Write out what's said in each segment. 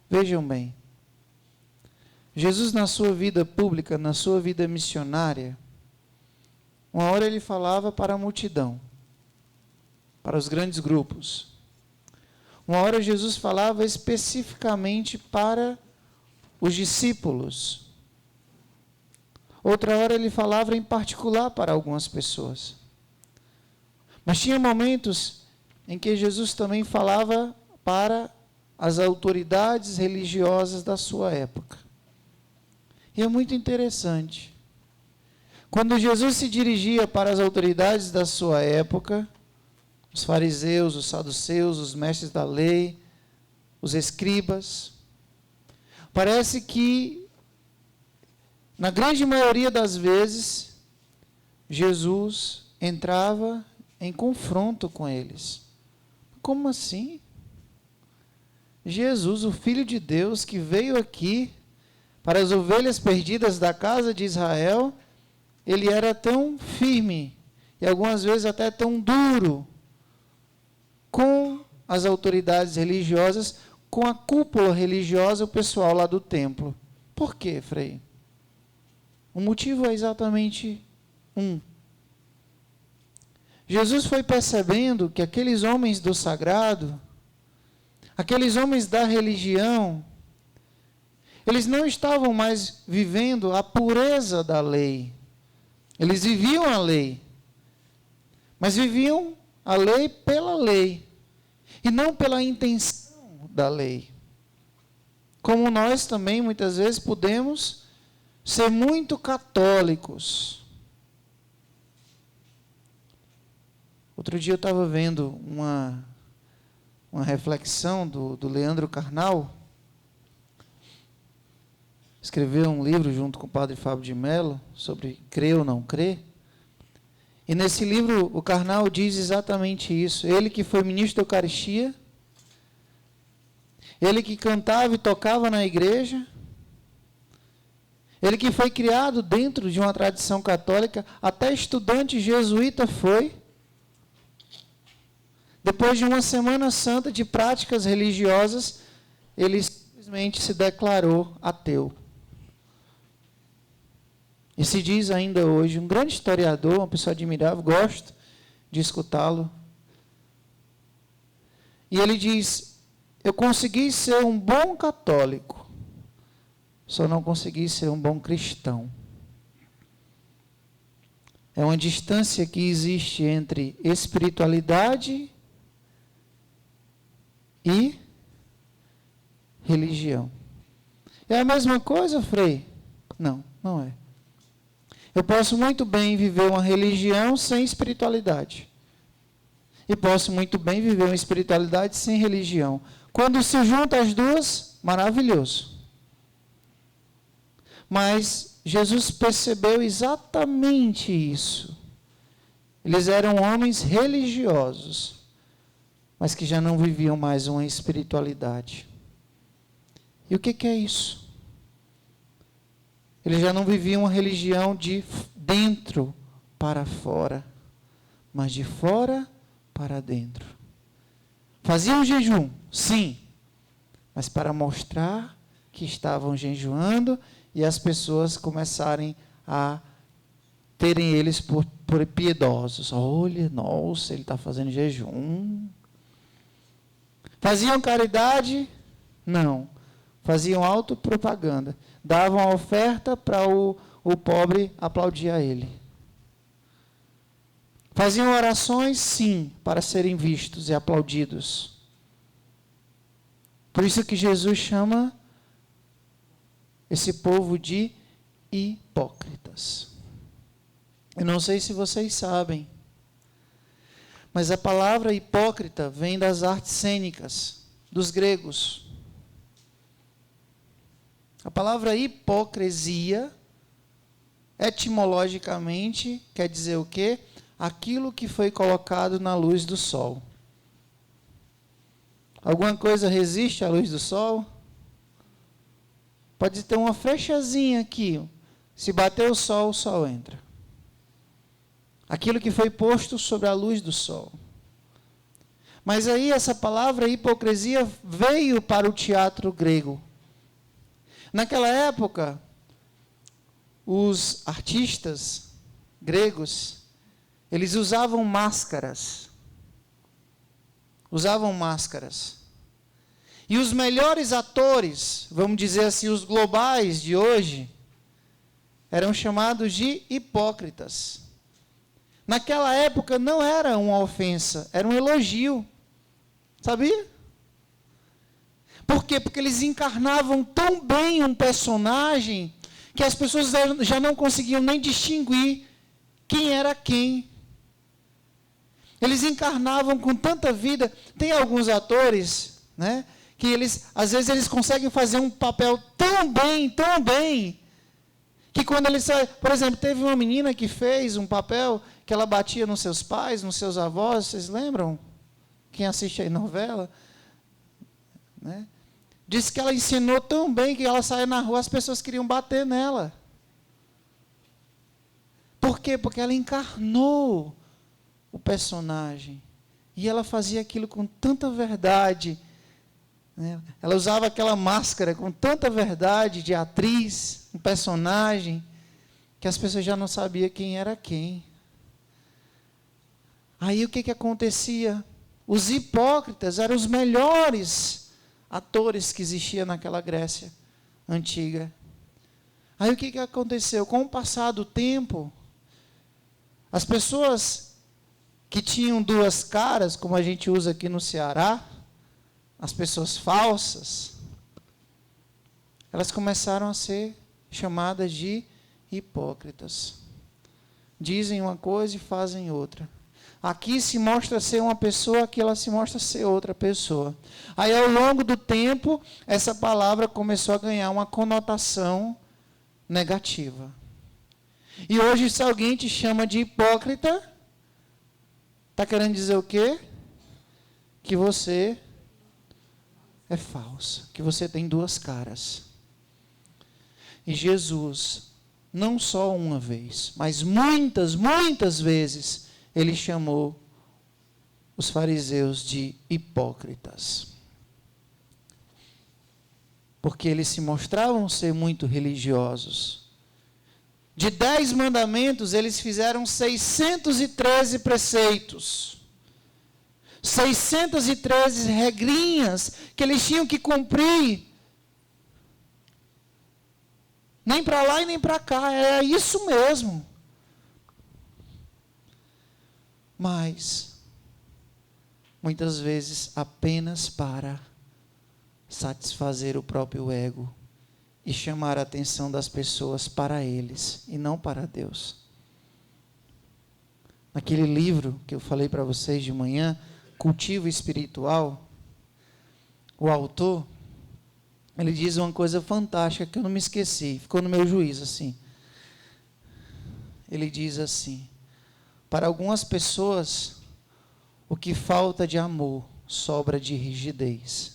Vejam bem, Jesus na sua vida pública, na sua vida missionária, uma hora ele falava para a multidão, para os grandes grupos. Uma hora Jesus falava especificamente para os discípulos. Outra hora ele falava em particular para algumas pessoas. Mas tinha momentos em que Jesus também falava para as autoridades religiosas da sua época. E é muito interessante. Quando Jesus se dirigia para as autoridades da sua época, os fariseus, os saduceus, os mestres da lei, os escribas, parece que, na grande maioria das vezes, Jesus entrava em confronto com eles. Como assim? Jesus, o Filho de Deus, que veio aqui para as ovelhas perdidas da casa de Israel, ele era tão firme e algumas vezes até tão duro com as autoridades religiosas, com a cúpula religiosa, o pessoal lá do templo. Por quê, Frei? O motivo é exatamente um. Jesus foi percebendo que aqueles homens do sagrado, aqueles homens da religião, eles não estavam mais vivendo a pureza da lei. Eles viviam a lei, mas viviam a lei pela lei, e não pela intenção da lei. Como nós também, muitas vezes, podemos ser muito católicos. Outro dia eu estava vendo uma reflexão do Leandro Carnal. Escreveu um livro junto com o padre Fábio de Mello sobre crer ou não crer. E nesse livro o Carnal diz exatamente isso. Ele que foi ministro da Eucaristia, ele que cantava e tocava na igreja, ele que foi criado dentro de uma tradição católica, até estudante jesuíta foi. Depois de uma Semana Santa de práticas religiosas, ele simplesmente se declarou ateu. E se diz ainda hoje, um grande historiador, uma pessoa admirável, gosto de escutá-lo. E ele diz, eu consegui ser um bom católico, só não consegui ser um bom cristão. É uma distância que existe entre espiritualidade e religião. É a mesma coisa, Frei? Não, não é. Eu posso muito bem viver uma religião sem espiritualidade. E posso muito bem viver uma espiritualidade sem religião. Quando se juntam as duas, maravilhoso. Mas Jesus percebeu exatamente isso. Eles eram homens religiosos, mas que já não viviam mais uma espiritualidade. E o que é isso? Eles já não viviam uma religião de dentro para fora, mas de fora para dentro. Faziam jejum, sim, mas para mostrar que estavam jejuando e as pessoas começarem a terem eles por piedosos. Olha, nossa, ele está fazendo jejum. Faziam caridade? Não. Faziam autopropaganda. Davam a oferta para o pobre aplaudir a ele. Faziam orações? Sim, para serem vistos e aplaudidos. Por isso que Jesus chama esse povo de hipócritas. Eu não sei se vocês sabem, mas a palavra hipócrita vem das artes cênicas, dos gregos. A palavra hipocrisia, etimologicamente, quer dizer o quê? Aquilo que foi colocado na luz do sol. Alguma coisa resiste à luz do sol? Pode ter uma flechazinha aqui. Se bater o sol entra. Aquilo que foi posto sobre a luz do sol. Mas aí essa palavra hipocrisia veio para o teatro grego. Naquela época, os artistas gregos, eles usavam máscaras. Usavam máscaras. E os melhores atores, vamos dizer assim, os globais de hoje, eram chamados de hipócritas. Naquela época não era uma ofensa, era um elogio. Sabia? Por quê? Porque eles encarnavam tão bem um personagem que as pessoas já não conseguiam nem distinguir quem era quem. Eles encarnavam com tanta vida. Tem alguns atores, né, que às vezes eles conseguem fazer um papel tão bem, que quando eles saem, por exemplo, teve uma menina que fez um papel que ela batia nos seus pais, nos seus avós, vocês lembram? Quem assiste aí novela, né? Diz que ela ensinou tão bem que ela saía na rua, as pessoas queriam bater nela. Por quê? Porque ela encarnou o personagem. E ela fazia aquilo com tanta verdade, né? Ela usava aquela máscara com tanta verdade de atriz, um personagem, que as pessoas já não sabiam quem era quem. Aí o que acontecia? Os hipócritas eram os melhores atores que existiam naquela Grécia antiga. Aí o que aconteceu? Com o passar do tempo, as pessoas que tinham duas caras, como a gente usa aqui no Ceará, as pessoas falsas, elas começaram a ser chamadas de hipócritas. Dizem uma coisa e fazem outra. Aqui se mostra ser uma pessoa, aqui ela se mostra ser outra pessoa. Aí, ao longo do tempo, essa palavra começou a ganhar uma conotação negativa. E hoje, se alguém te chama de hipócrita, está querendo dizer o quê? Que você é falso, que você tem duas caras. E Jesus, não só uma vez, mas muitas vezes, ele chamou os fariseus de hipócritas. Porque eles se mostravam ser muito religiosos. De 10 mandamentos, eles fizeram 613 preceitos. 613 regrinhas que eles tinham que cumprir. Nem para lá e nem para cá, é isso mesmo. Mas, muitas vezes, apenas para satisfazer o próprio ego e chamar a atenção das pessoas para eles e não para Deus. Naquele livro que eu falei para vocês de manhã, Cultivo Espiritual, o autor, ele diz uma coisa fantástica que eu não me esqueci, ficou no meu juízo assim. Ele diz assim: para algumas pessoas, o que falta de amor sobra de rigidez.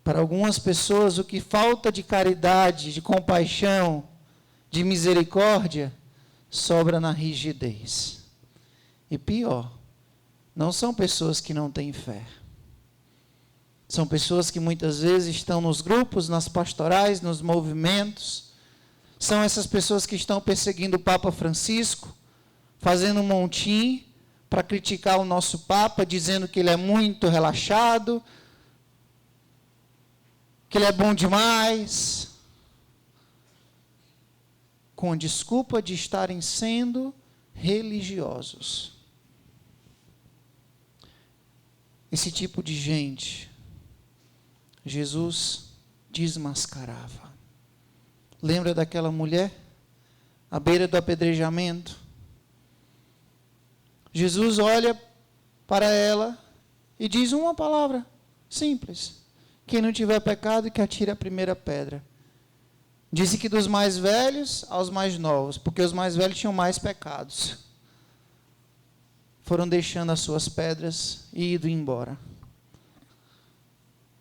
Para algumas pessoas, o que falta de caridade, de compaixão, de misericórdia, sobra na rigidez. E pior, não são pessoas que não têm fé. São pessoas que muitas vezes estão nos grupos, nas pastorais, nos movimentos. São essas pessoas que estão perseguindo o Papa Francisco, fazendo um montim para criticar o nosso Papa, dizendo que ele é muito relaxado, que ele é bom demais, com a desculpa de estarem sendo religiosos. Esse tipo de gente, Jesus desmascarava. Lembra daquela mulher à beira do apedrejamento? Jesus olha para ela e diz uma palavra simples: quem não tiver pecado, que atire a primeira pedra. Disse que dos mais velhos aos mais novos, porque os mais velhos tinham mais pecados. Foram deixando as suas pedras e indo embora.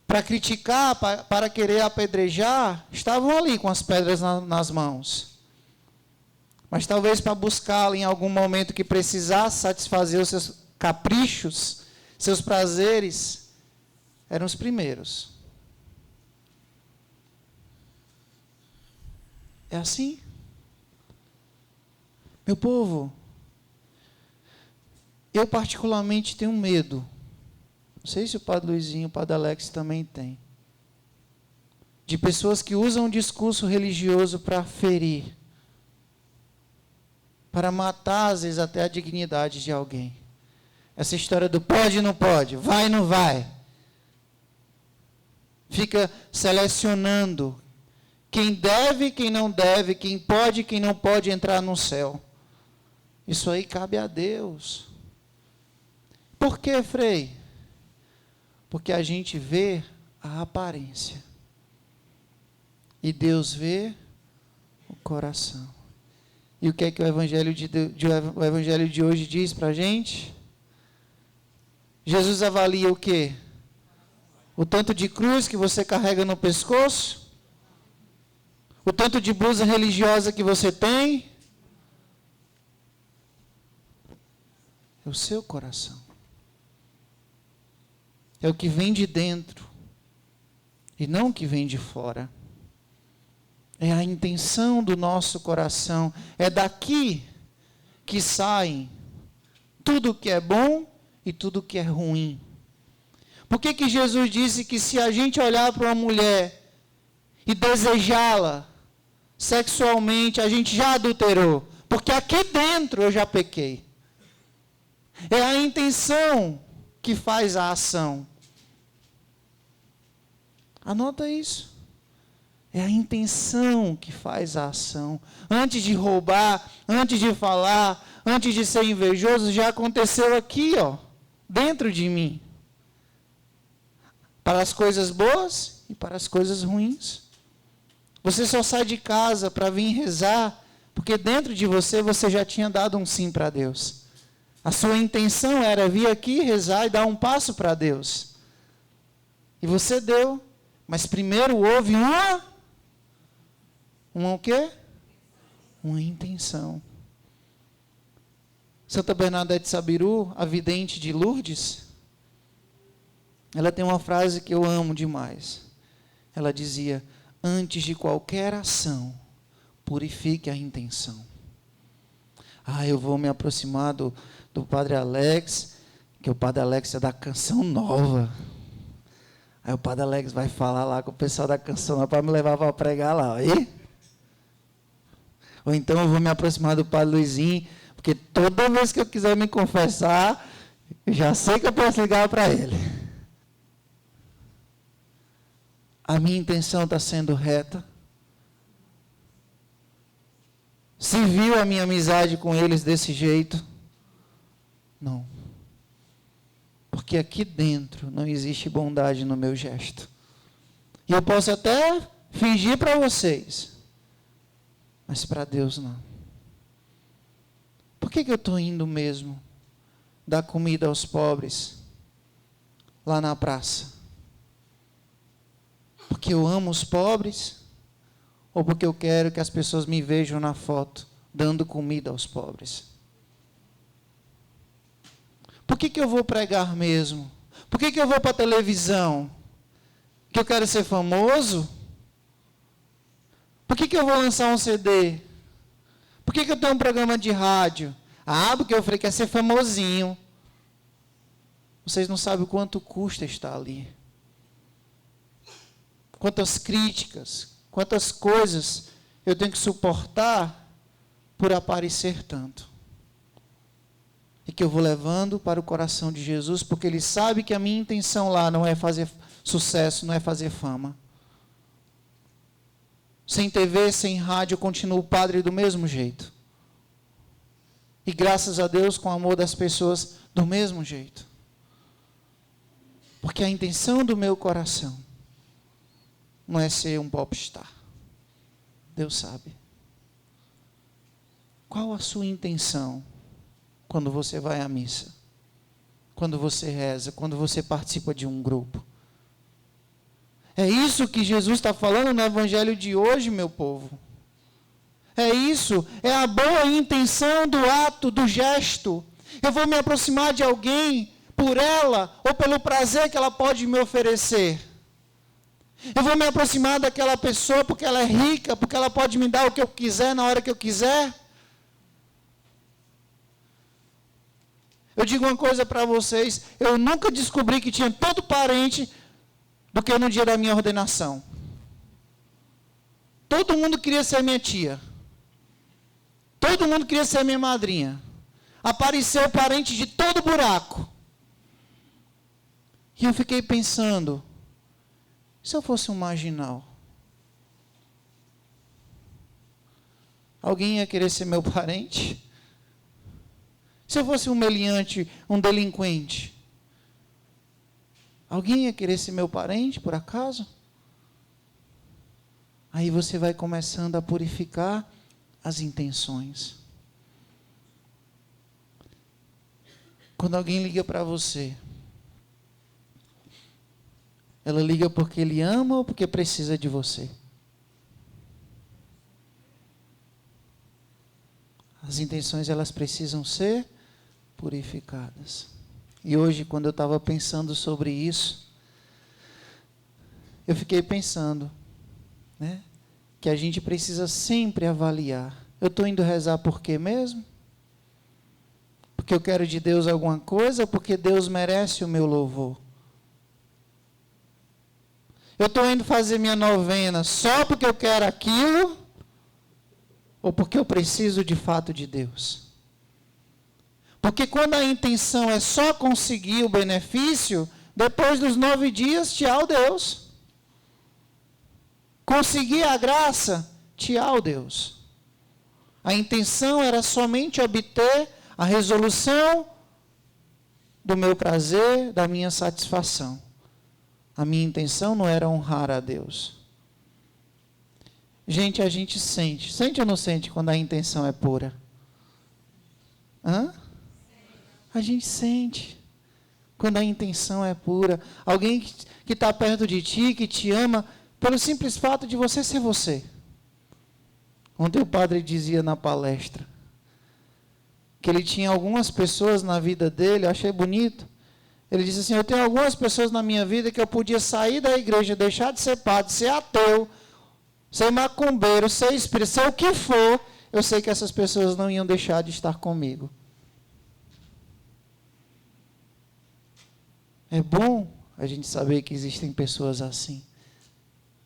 Para criticar, para querer apedrejar, estavam ali com as pedras nas mãos. Mas talvez para buscá-la em algum momento que precisasse satisfazer os seus caprichos, seus prazeres, eram os primeiros. É assim? Meu povo, eu particularmente tenho medo. Não sei se o Padre Luizinho, o Padre Alex também tem. De pessoas que usam o discurso religioso para ferir. Para matar, às vezes, até a dignidade de alguém. Essa história do pode e não pode, vai e não vai. Fica selecionando quem deve, quem não deve, quem pode e quem não pode entrar no céu. Isso aí cabe a Deus. Por quê, Frei? Porque a gente vê a aparência. E Deus vê o coração. E o que é que o Evangelho de hoje diz para a gente? Jesus avalia o quê? O tanto de cruz que você carrega no pescoço? O tanto de blusa religiosa que você tem? É o seu coração. É o que vem de dentro. E não o que vem de fora. É a intenção do nosso coração. É daqui que saem tudo que é bom e tudo que é ruim. Por que que Jesus disse que se a gente olhar para uma mulher e desejá-la sexualmente, a gente já adulterou? Porque aqui dentro eu já pequei. É a intenção que faz a ação. Anota isso. É a intenção que faz a ação. Antes de roubar, antes de falar, antes de ser invejoso, já aconteceu aqui, ó, dentro de mim. Para as coisas boas e para as coisas ruins. Você só sai de casa para vir rezar, porque dentro de você já tinha dado um sim para Deus. A sua intenção era vir aqui rezar e dar um passo para Deus. E você deu. Mas primeiro houve uma o quê? Uma intenção. Santa Bernadette Sabiru, a vidente de Lourdes, ela tem uma frase que eu amo demais. Ela dizia: antes de qualquer ação, purifique a intenção. Eu vou me aproximar do Padre Alex, que o Padre Alex é da Canção Nova. Aí o Padre Alex vai falar lá com o pessoal da Canção Nova para me levar para pregar lá. Aí? Ou então eu vou me aproximar do Padre Luizinho, porque toda vez que eu quiser me confessar, eu já sei que eu posso ligar para ele. A minha intenção está sendo reta. Se viu a minha amizade com eles desse jeito? Não. Porque aqui dentro não existe bondade no meu gesto. E eu posso até fingir para vocês, mas para Deus não. Por que eu estou indo mesmo dar comida aos pobres lá na praça? Porque eu amo os pobres? Ou porque eu quero que as pessoas me vejam na foto dando comida aos pobres? Por que eu vou pregar mesmo? Por que eu vou para a televisão? Que eu quero ser famoso? Por que eu vou lançar um CD? Por que eu tenho um programa de rádio? Porque eu falei que quer ser famosinho. Vocês não sabem o quanto custa estar ali. Quantas críticas, quantas coisas eu tenho que suportar por aparecer tanto. E que eu vou levando para o coração de Jesus, porque Ele sabe que a minha intenção lá não é fazer sucesso, não é fazer fama. Sem TV, sem rádio, eu continuo padre do mesmo jeito. E graças a Deus, com o amor das pessoas, do mesmo jeito. Porque a intenção do meu coração não é ser um popstar. Deus sabe. Qual a sua intenção quando você vai à missa? Quando você reza? Quando você participa de um grupo? É isso que Jesus está falando no Evangelho de hoje, meu povo. É isso. É a boa intenção do ato, do gesto. Eu vou me aproximar de alguém por ela ou pelo prazer que ela pode me oferecer. Eu vou me aproximar daquela pessoa porque ela é rica, porque ela pode me dar o que eu quiser na hora que eu quiser. Eu digo uma coisa para vocês, eu nunca descobri que tinha tanto parente do que no dia da minha ordenação. Todo mundo queria ser minha tia. Todo mundo queria ser minha madrinha. Apareceu parente de todo buraco. E eu fiquei pensando, se eu fosse um marginal? Alguém ia querer ser meu parente? Se eu fosse um meliante, um delinquente? Alguém ia querer ser meu parente, por acaso? Aí você vai começando a purificar as intenções. Quando alguém liga para você, ela liga porque ele ama ou porque precisa de você? As intenções, elas precisam ser purificadas. E hoje, quando eu estava pensando sobre isso, eu fiquei pensando, né, que a gente precisa sempre avaliar. Eu estou indo rezar por quê mesmo? Porque eu quero de Deus alguma coisa ou porque Deus merece o meu louvor? Eu estou indo fazer minha novena só porque eu quero aquilo ou porque eu preciso de fato de Deus? Porque quando a intenção é só conseguir o benefício, depois dos 9 dias, tchau Deus. Conseguir a graça, tchau Deus. A intenção era somente obter a resolução do meu prazer, da minha satisfação. A minha intenção não era honrar a Deus. Gente, a gente sente ou não sente quando a intenção é pura? Hã? A gente sente quando a intenção é pura. Alguém que está perto de ti, que te ama, pelo simples fato de você ser você. Ontem o padre dizia na palestra que ele tinha algumas pessoas na vida dele, eu achei bonito. Ele disse assim, eu tenho algumas pessoas na minha vida que eu podia sair da igreja, deixar de ser padre, ser ateu, ser macumbeiro, ser espírita, ser o que for, eu sei que essas pessoas não iam deixar de estar comigo. É bom a gente saber que existem pessoas assim,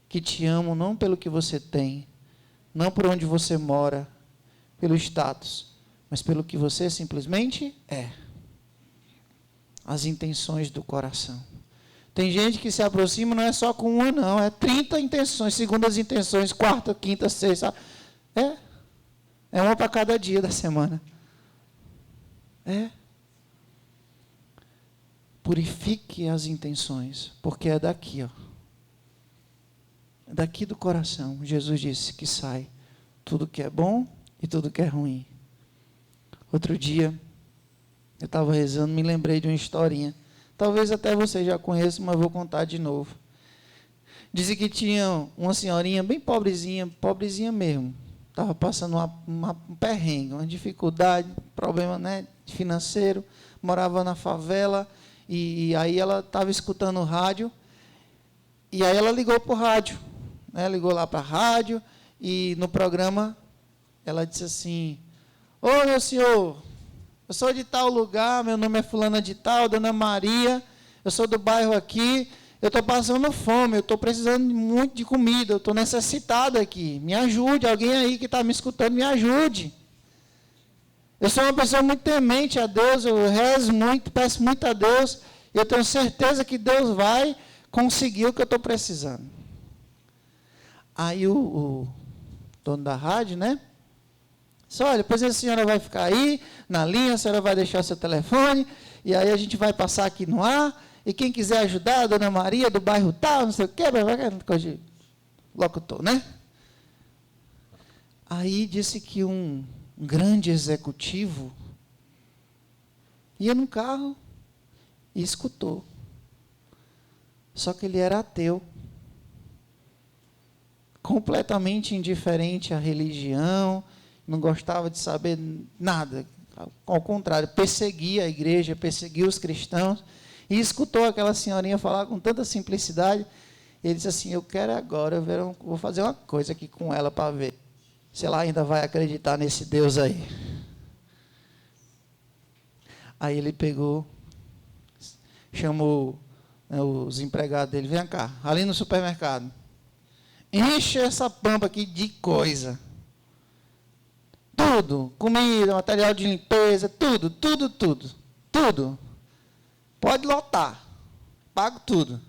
que te amam não pelo que você tem, não por onde você mora, pelo status, mas pelo que você simplesmente é. As intenções do coração. Tem gente que se aproxima, não é só com uma não, é 30 intenções, segundas intenções, quarta, quinta, sexta. É uma para cada dia da semana. Purifique as intenções, porque é daqui, ó. É daqui do coração. Jesus disse que sai tudo que é bom e tudo que é ruim. Outro dia, eu estava rezando, me lembrei de uma historinha. Talvez até você já conheça, mas vou contar de novo. Dizia que tinha uma senhorinha bem pobrezinha mesmo. Estava passando um perrengue, uma dificuldade, problema, né, financeiro. Morava na favela e aí ela estava escutando o rádio. E aí ela ligou para o rádio. Né, ligou lá para a rádio e no programa ela disse assim, ô meu senhor, eu sou de tal lugar, meu nome é fulana de tal, dona Maria, eu sou do bairro aqui, eu estou passando fome, eu estou precisando muito de comida, eu estou necessitado aqui, me ajude, alguém aí que está me escutando, me ajude. Eu sou uma pessoa muito temente a Deus, eu rezo muito, peço muito a Deus, e eu tenho certeza que Deus vai conseguir o que eu estou precisando. Aí o dono da rádio, né? Disse, olha, depois a senhora vai ficar aí, na linha, a senhora vai deixar o seu telefone, e aí a gente vai passar aqui no ar, e quem quiser ajudar, a dona Maria, do bairro tal, não sei o quê, coisa de locutor, né? Aí disse que um grande executivo ia no carro e escutou. Só que ele era ateu. Completamente indiferente à religião, não gostava de saber nada. ao contrário, perseguia a igreja, perseguia os cristãos, e escutou aquela senhorinha falar com tanta simplicidade. Ele disse assim: eu quero agora, vou fazer uma coisa aqui com ela para ver se ela ainda vai acreditar nesse Deus aí. Aí ele pegou, chamou, né, os empregados dele: vem cá, ali no supermercado, enche essa pampa aqui de coisa. Tudo, comida, material de limpeza, tudo. Pode lotar, pago tudo.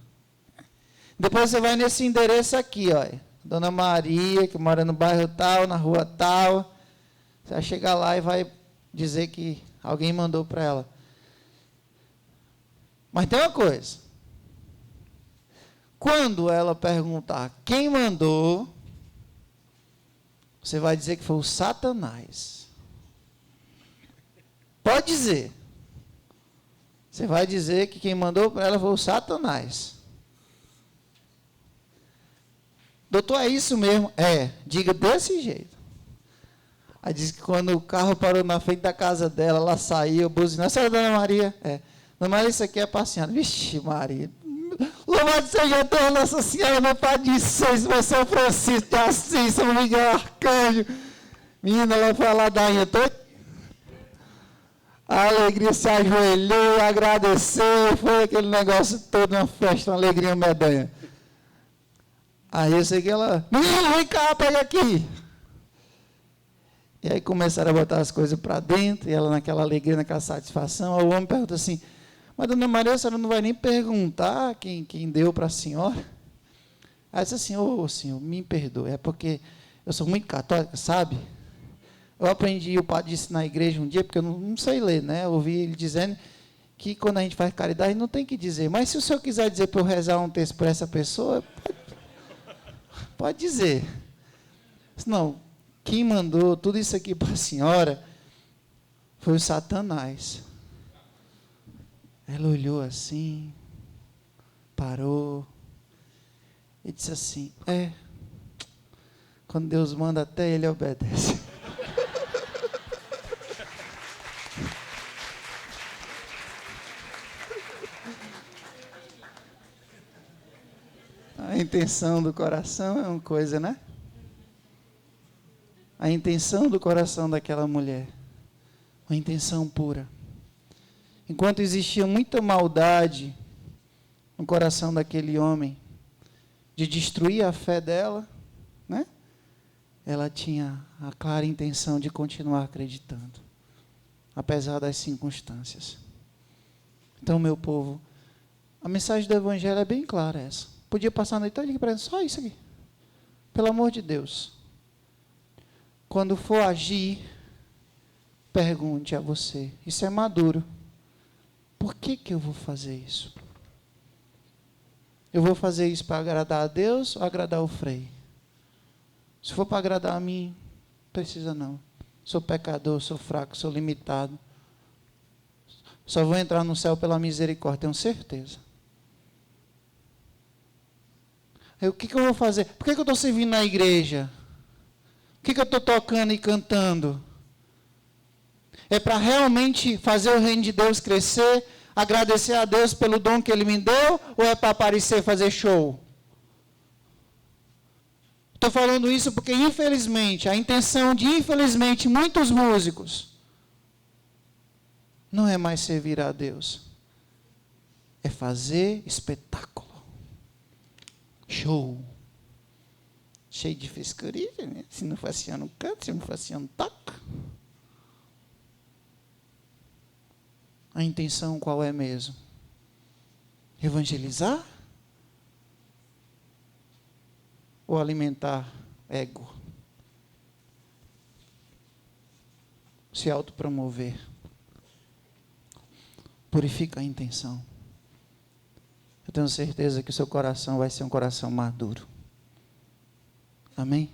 Depois você vai nesse endereço aqui, ó, Dona Maria, que mora no bairro tal, na rua tal. Você vai chegar lá e vai dizer que alguém mandou para ela. Mas tem uma coisa. Quando ela perguntar quem mandou, você vai dizer que foi o Satanás. Pode dizer. Você vai dizer que quem mandou para ela foi o Satanás. Doutor, é isso mesmo? É, diga desse jeito. Aí diz que quando o carro parou na frente da casa dela, ela saiu, buzinou. Essa é a Dona Maria? É. Dona Maria, isso aqui é passeando. Vixe, Maria. Louvado seja Deus, Nossa Senhora, meu Pai de Seis, São Francisco de Assis, São Miguel Arcanjo. Menina, ela foi lá dar a alegria, se ajoelhou, agradeceu, foi aquele negócio todo, uma festa, uma alegria medonha. Aí eu sei que ela: menina, vem cá, pega aqui. E aí começaram a botar as coisas para dentro, e ela naquela alegria, naquela satisfação. Aí o homem pergunta assim: mas, Dona Maria, a senhora não vai nem perguntar quem deu para a senhora? Aí disse assim: ô senhor, me perdoe, é porque eu sou muito católica, sabe? Eu aprendi, o padre disse na igreja um dia, porque eu não sei ler, né? Eu ouvi ele dizendo que quando a gente faz caridade, não tem que dizer. Mas se o senhor quiser dizer para eu rezar um texto para essa pessoa, pode dizer. Não, quem mandou tudo isso aqui para a senhora foi o Satanás. Ela olhou assim, parou e disse assim: quando Deus manda, até ele obedece. A intenção do coração é uma coisa, né? A intenção do coração daquela mulher, uma intenção pura. Enquanto existia muita maldade no coração daquele homem, de destruir a fé dela, né? Ela tinha a clara intenção de continuar acreditando, apesar das circunstâncias. Então, meu povo, a mensagem do Evangelho é bem clara essa. Podia passar a noite toda aqui para só isso aqui. Pelo amor de Deus. Quando for agir, pergunte a você: isso é maduro? Por que eu vou fazer isso? Eu vou fazer isso para agradar a Deus ou agradar o Frei? Se for para agradar a mim, precisa não. Sou pecador, sou fraco, sou limitado. Só vou entrar no céu pela misericórdia, tenho certeza. Aí, o que eu vou fazer? Por que eu estou servindo na igreja? O que eu estou tocando e cantando? É para realmente fazer o reino de Deus crescer, agradecer a Deus pelo dom que Ele me deu, ou é para aparecer, fazer show? Estou falando isso porque, infelizmente, a intenção de, infelizmente, muitos músicos não é mais servir a Deus. É fazer espetáculo. Show. Cheio de frescurinha, né? Se não for assim, eu não canto, se não for assim, eu não toco. A intenção qual é mesmo? Evangelizar? Ou alimentar ego? Se autopromover? Purifica a intenção. Eu tenho certeza que o seu coração vai ser um coração maduro. Amém?